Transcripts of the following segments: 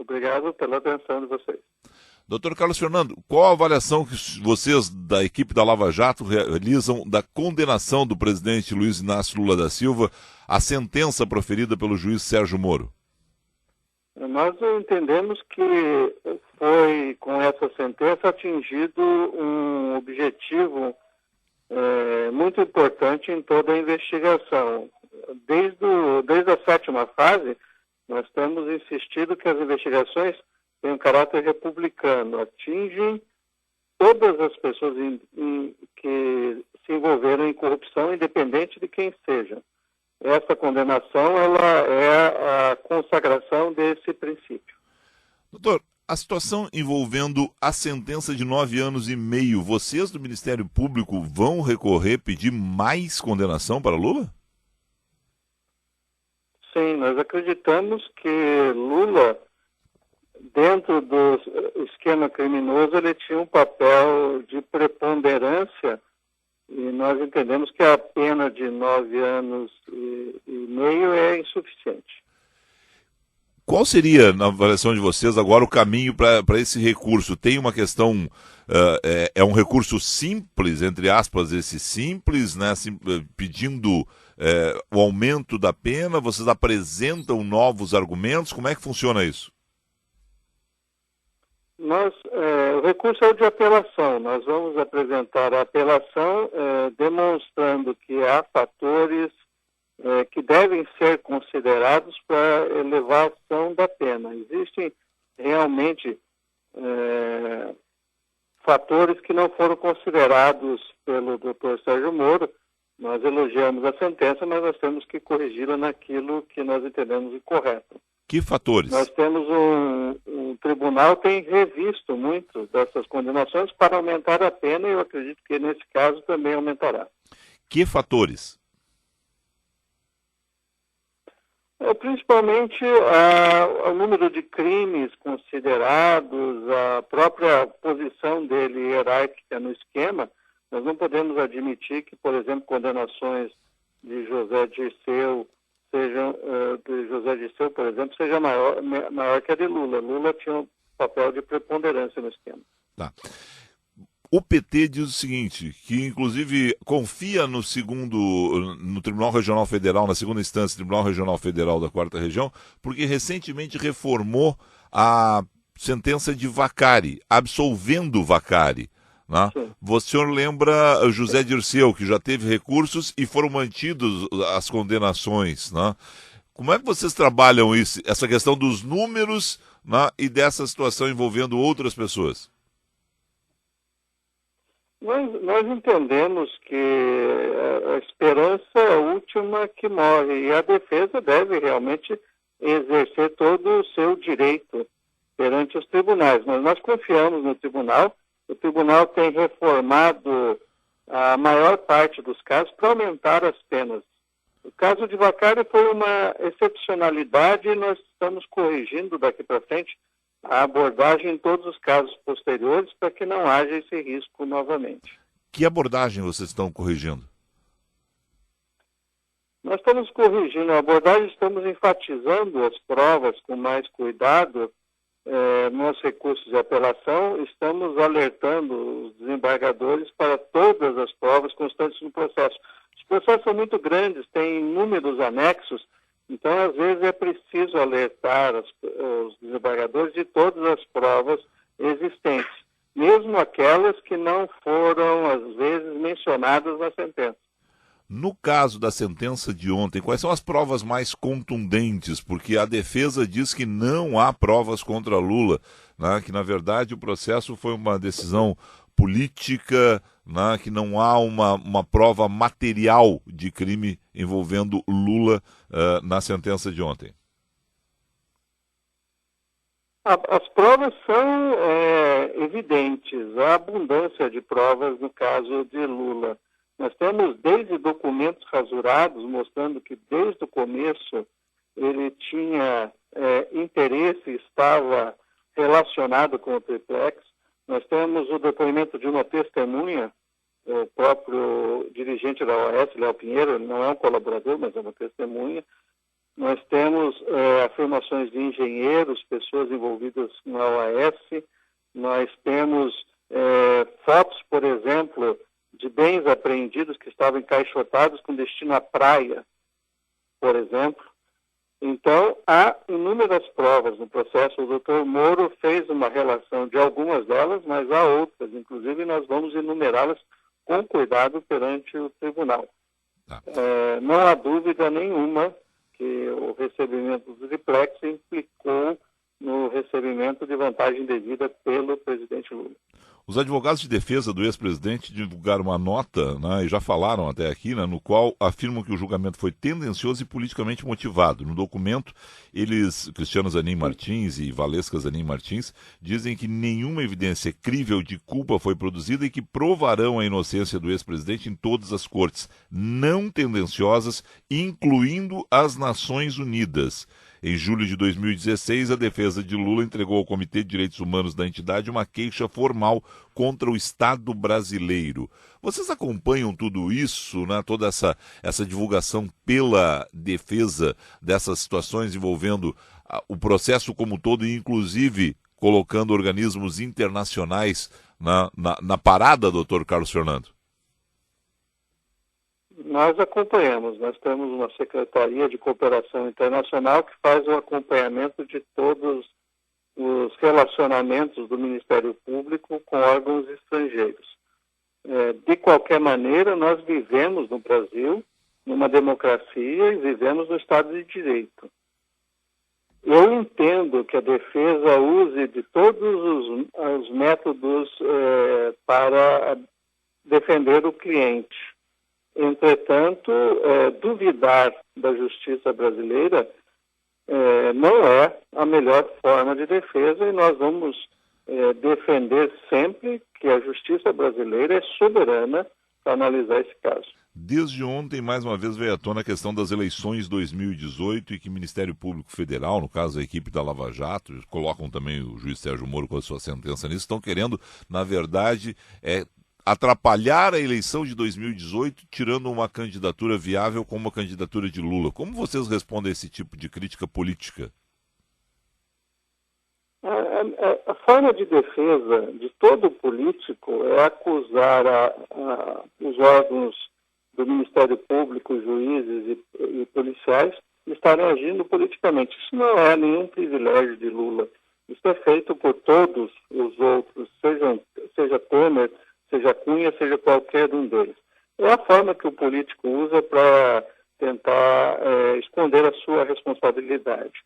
Obrigado pela atenção de vocês. Doutor Carlos Fernando, qual a avaliação que vocês da equipe da Lava Jato realizam da condenação do presidente Luiz Inácio Lula da Silva à sentença proferida pelo juiz Sérgio Moro? Nós entendemos que foi, com essa sentença, atingido um objetivo muito importante em toda a investigação. Desde a 7ª fase, nós temos insistido que as investigações têm um caráter republicano, atingem todas as pessoas que se envolveram em corrupção, independente de quem seja. Essa condenação ela é a consagração desse princípio. Doutor, a situação envolvendo a sentença de 9 anos e meio, vocês do Ministério Público vão recorrer, pedir mais condenação para Lula? Sim, nós acreditamos que Lula, dentro do esquema criminoso, ele tinha um papel de preponderância e nós entendemos que a pena de 9 anos e meio é insuficiente. Qual seria, na avaliação de vocês, agora o caminho para esse recurso? Tem uma questão, é um recurso simples, entre aspas, esse simples, né, pedindo o aumento da pena, vocês apresentam novos argumentos, como é que funciona isso? O recurso é o de apelação. Nós vamos apresentar a apelação demonstrando que há fatores que devem ser considerados para elevação da pena. Existem realmente fatores que não foram considerados pelo Dr. Sérgio Moro. Nós elogiamos a sentença, mas nós temos que corrigi-la naquilo que nós entendemos incorreto. Que fatores? Nós temos um tribunal tem revisto muito dessas condenações para aumentar a pena e eu acredito que nesse caso também aumentará. Que fatores? Principalmente o número de crimes considerados, a própria posição dele hierárquica no esquema. Nós não podemos admitir que, por exemplo, condenações de José Dirceu, por exemplo, seja maior que a de Lula. Lula tinha um papel de preponderância no esquema. Tá. O PT diz o seguinte, que inclusive confia no Tribunal Regional Federal, na segunda instância, Tribunal Regional Federal da 4ª Região, porque recentemente reformou a sentença de Vaccari, absolvendo Vaccari. Né? O senhor lembra José Dirceu, que já teve recursos e foram mantidos as condenações. Né? Como é que vocês trabalham isso, essa questão dos números, né, e dessa situação envolvendo outras pessoas? Nós entendemos que a esperança é a última que morre e a defesa deve realmente exercer todo o seu direito perante os tribunais. Mas nós confiamos no tribunal. O tribunal tem reformado a maior parte dos casos para aumentar as penas. O caso de Vaccari foi uma excepcionalidade e nós estamos corrigindo daqui para frente a abordagem em todos os casos posteriores para que não haja esse risco novamente. Que abordagem vocês estão corrigindo? Nós estamos corrigindo a abordagem, estamos enfatizando as provas com mais cuidado nos recursos de apelação, estamos alertando os desembargadores para todas as provas constantes no processo. Os processos são muito grandes, têm inúmeros anexos, então às vezes é preciso alertar os desembargadores de todas as provas existentes, mesmo aquelas que não foram, às vezes, mencionadas na sentença. No caso da sentença de ontem, quais são as provas mais contundentes? Porque a defesa diz que não há provas contra Lula, né? Que na verdade o processo foi uma decisão política, né? Que não há uma prova material de crime envolvendo Lula na sentença de ontem. As provas são evidentes, há abundância de provas no caso de Lula. Nós temos desde documentos rasurados mostrando que desde o começo ele tinha interesse, estava relacionado com o triplex. Nós temos o depoimento de uma testemunha, o próprio dirigente da OAS, Léo Pinheiro, ele não é um colaborador, mas é uma testemunha. nós temos afirmações de engenheiros, pessoas envolvidas na OAS, nós temos fotos, por exemplo, de bens apreendidos que estavam encaixotados com destino à praia, por exemplo. Então, há inúmeras provas no processo. O doutor Moro fez uma relação de algumas delas, mas há outras. Inclusive, nós vamos enumerá-las com cuidado perante o tribunal. Não há dúvida nenhuma que o recebimento do triplex implicou no recebimento de vantagem devida pelo presidente Lula. Os advogados de defesa do ex-presidente divulgaram uma nota, né, e já falaram até aqui, né, no qual afirmam que o julgamento foi tendencioso e politicamente motivado. No documento, Cristiano Zanin Martins e Valesca Zanin Martins, dizem que nenhuma evidência crível de culpa foi produzida e que provarão a inocência do ex-presidente em todas as cortes, não tendenciosas, incluindo as Nações Unidas. Em julho de 2016, a defesa de Lula entregou ao Comitê de Direitos Humanos da entidade uma queixa formal contra o Estado brasileiro. Vocês acompanham tudo isso, né? Toda essa divulgação pela defesa dessas situações envolvendo o processo como um todo, e inclusive colocando organismos internacionais na parada, doutor Carlos Fernando? Nós acompanhamos, nós temos uma Secretaria de Cooperação Internacional que faz o acompanhamento de todos os relacionamentos do Ministério Público com órgãos estrangeiros. De qualquer maneira, nós vivemos no Brasil, numa democracia, e vivemos no Estado de Direito. Eu entendo que a defesa use de todos os métodos para defender o cliente. Entretanto, duvidar da justiça brasileira não é a melhor forma de defesa, e nós vamos defender sempre que a justiça brasileira é soberana para analisar esse caso. Desde ontem, mais uma vez, veio à tona a questão das eleições 2018 e que o Ministério Público Federal, no caso a equipe da Lava Jato, colocam também o juiz Sérgio Moro com a sua sentença nisso, estão querendo, na verdade, atrapalhar a eleição de 2018, tirando uma candidatura viável como a candidatura de Lula. Como vocês respondem a esse tipo de crítica política? A forma de defesa de todo político é acusar os órgãos do Ministério Público, juízes e policiais, de estarem agindo politicamente. Isso não é nenhum privilégio de Lula. Isso é feito por todos os outros, seja Temer, seja Cunha, seja qualquer um deles. É a forma que o político usa para tentar esconder a sua responsabilidade,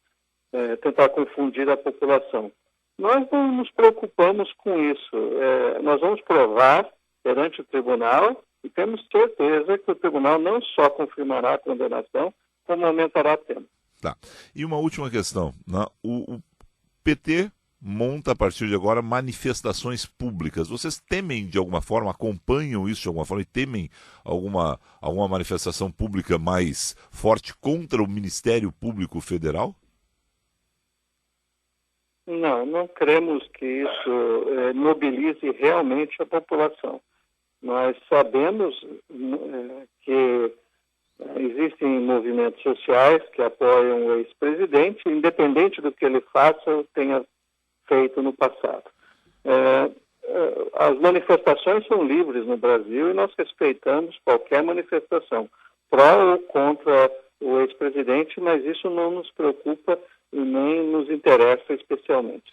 tentar confundir a população. Nós não nos preocupamos com isso. Nós vamos provar perante o tribunal e temos certeza que o tribunal não só confirmará a condenação, como aumentará a pena. Tá. E uma última questão, né? O PT monta a partir de agora manifestações públicas. Vocês temem de alguma forma, acompanham isso de alguma forma e temem alguma manifestação pública mais forte contra o Ministério Público Federal? Não cremos que isso mobilize realmente a população. Nós sabemos que existem movimentos sociais que apoiam o ex-presidente, independente do que ele faça ou tenha feito no passado. As manifestações são livres no Brasil e nós respeitamos qualquer manifestação, pró ou contra o ex-presidente, mas isso não nos preocupa e nem nos interessa especialmente.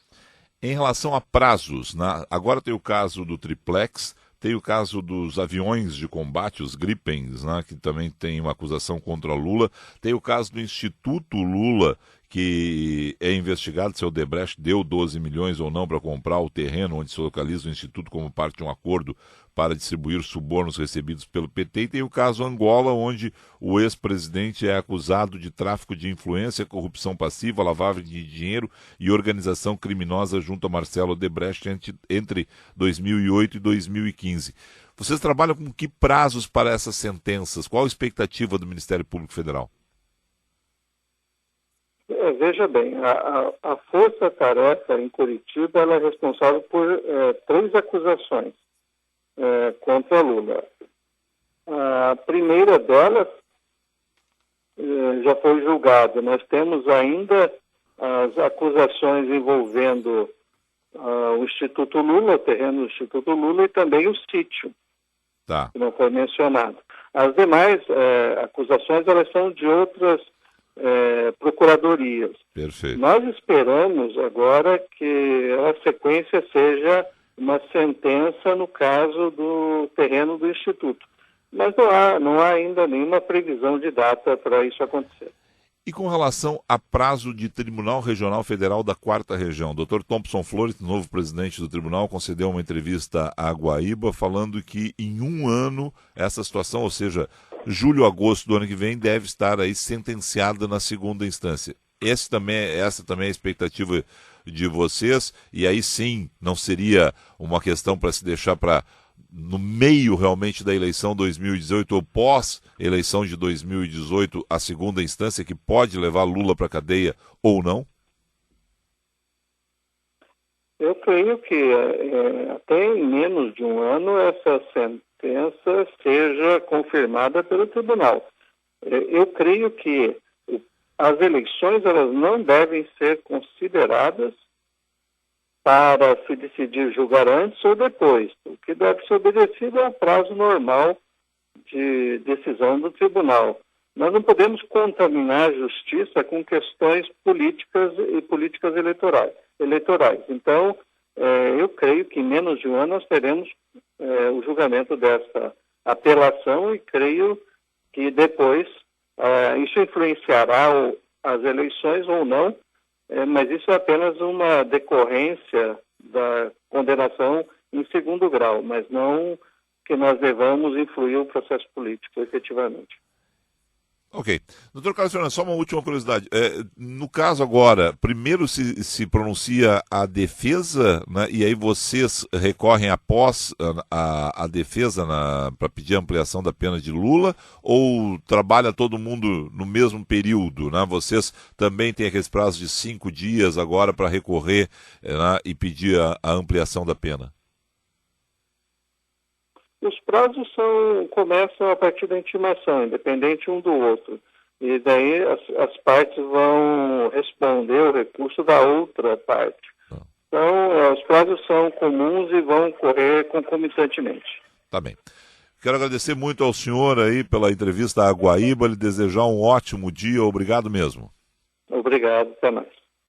Em relação a prazos, né? Agora tem o caso do triplex, tem o caso dos aviões de combate, os Gripens, né? Que também tem uma acusação contra Lula, tem o caso do Instituto Lula, que é investigado se o Odebrecht deu 12 milhões ou não para comprar o terreno onde se localiza o Instituto como parte de um acordo para distribuir subornos recebidos pelo PT. E tem o caso Angola, onde o ex-presidente é acusado de tráfico de influência, corrupção passiva, lavagem de dinheiro e organização criminosa junto a Marcelo Odebrecht entre 2008 e 2015. Vocês trabalham com que prazos para essas sentenças? Qual a expectativa do Ministério Público Federal? Veja bem, a Força-Tarefa em Curitiba ela é responsável por 3 acusações contra Lula. A primeira delas já foi julgado. Nós temos ainda as acusações envolvendo o Instituto Lula, o terreno do Instituto Lula, e também o sítio, que não foi mencionado. As demais acusações, elas são de outras procuradorias. Perfeito. Nós esperamos agora que a sequência seja uma sentença no caso do terreno do Instituto. Mas não há ainda nenhuma previsão de data para isso acontecer. E com relação a prazo de Tribunal Regional Federal da 4ª Região, Dr. Thompson Flores, novo presidente do tribunal, concedeu uma entrevista à Guaíba falando que em um ano essa situação, ou seja, julho, agosto do ano que vem, deve estar aí sentenciada na segunda instância. Essa também é a expectativa de vocês, e aí sim não seria uma questão para se deixar para no meio realmente da eleição 2018 ou pós-eleição de 2018, a segunda instância que pode levar Lula para a cadeia ou não? Eu creio que até em menos de um ano essa sentença seja confirmada pelo tribunal. Eu creio que as eleições elas não devem ser consideradas para se decidir julgar antes ou depois. O que deve ser obedecido é o prazo normal de decisão do tribunal. Nós não podemos contaminar a justiça com questões políticas e políticas eleitorais. Então, eu creio que em menos de um ano nós teremos o julgamento dessa apelação e creio que depois isso influenciará as eleições ou não, mas isso é apenas uma decorrência da condenação em segundo grau, mas não que nós devamos influir o processo político, efetivamente. Ok. Doutor Carlos Fernando, só uma última curiosidade. No caso agora, primeiro se pronuncia a defesa, né, e aí vocês recorrem após a defesa para pedir a ampliação da pena de Lula, ou trabalha todo mundo no mesmo período? Né? Vocês também têm aqueles prazos de 5 dias agora para recorrer, né, e pedir a ampliação da pena? Os prazos começam a partir da intimação, independente um do outro. E daí as partes vão responder o recurso da outra parte. Então, os prazos são comuns e vão correr concomitantemente. Tá bem. Quero agradecer muito ao senhor aí pela entrevista à Guaíba, lhe desejar um ótimo dia. Obrigado mesmo. Obrigado, até mais.